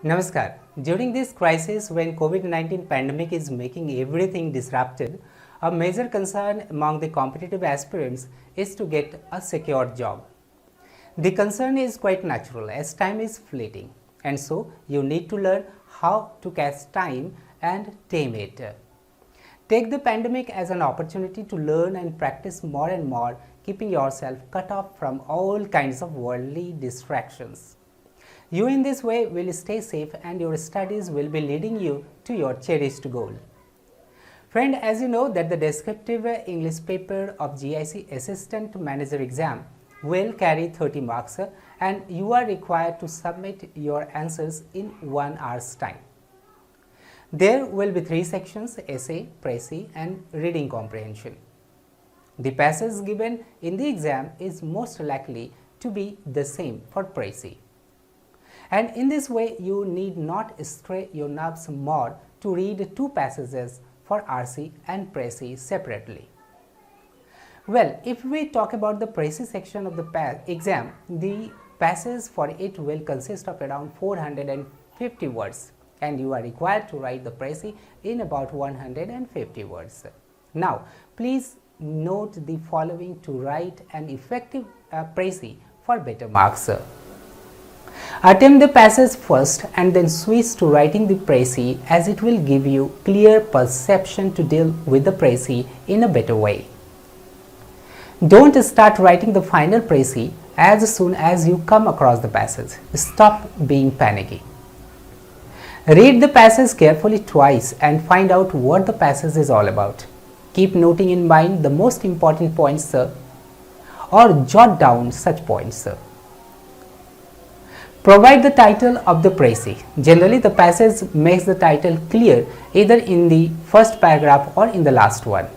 Namaskar. During this crisis when COVID-19 pandemic is making everything disrupted, a major concern among the competitive aspirants is to get a secure job. The concern is quite natural as time is fleeting, and so you need to learn how to catch time and tame it. Take the pandemic as an opportunity to learn and practice more and more, keeping yourself cut off from all kinds of worldly distractions. You in this way will stay safe and your studies will be leading you to your cherished goal. Friend, as you know that the descriptive English paper of GIC Assistant Manager exam will carry 30 marks and you are required to submit your answers in 1 hour's time. There will be 3 sections: essay, précis and reading comprehension. The passage given in the exam is most likely to be the same for précis. And in this way you need not stray your nerves more to read 2 passages for RC and précis separately. Well, if we talk about the précis section of the exam, the passage for it will consist of around 450 words and you are required to write the précis in about 150 words. Now, please note the following to write an effective précis for better marks. Attempt the passage first and then switch to writing the précis, as it will give you clear perception to deal with the précis in a better way. Don't start writing the final précis as soon as you come across the passage. Stop being panicky. Read the passage carefully twice and find out what the passage is all about. Keep noting in mind the most important points, or jot down such points. Provide the title of the précis. Generally, the passage makes the title clear either in the first paragraph or in the last one.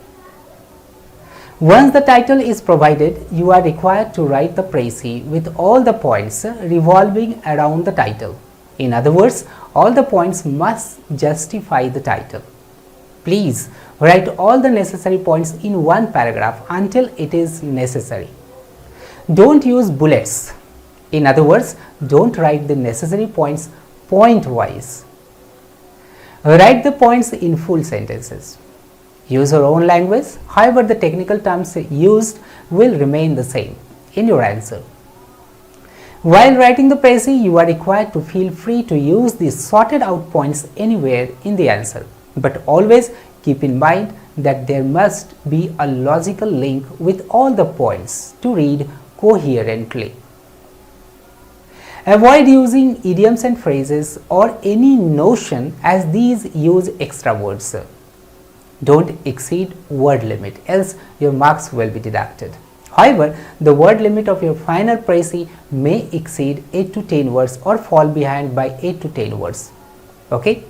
Once the title is provided, you are required to write the précis with all the points revolving around the title. In other words, all the points must justify the title. Please write all the necessary points in one paragraph until it is necessary. Don't use bullets. In other words, don't write the necessary points point-wise. Write the points in full sentences. Use your own language, however the technical terms used will remain the same in your answer. While writing the précis, you are required to feel free to use the sorted out points anywhere in the answer, but always keep in mind that there must be a logical link with all the points to read coherently. Avoid using idioms and phrases or any notion, as these use extra words. Don't exceed word limit, else your marks will be deducted. However, the word limit of your final précis may exceed 8 to 10 words or fall behind by 8 to 10 words. Okay?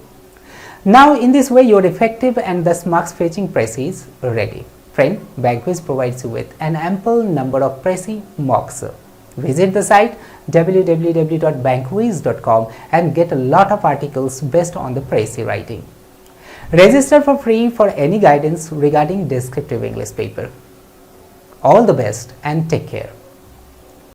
Now, in this way, your effective and thus marks fetching précis is ready. Friend, Bankviz provides you with an ample number of précis mocks. Visit the site www.bankviz.com and get a lot of articles based on the précis writing. Register for free for any guidance regarding descriptive English paper. All the best and take care.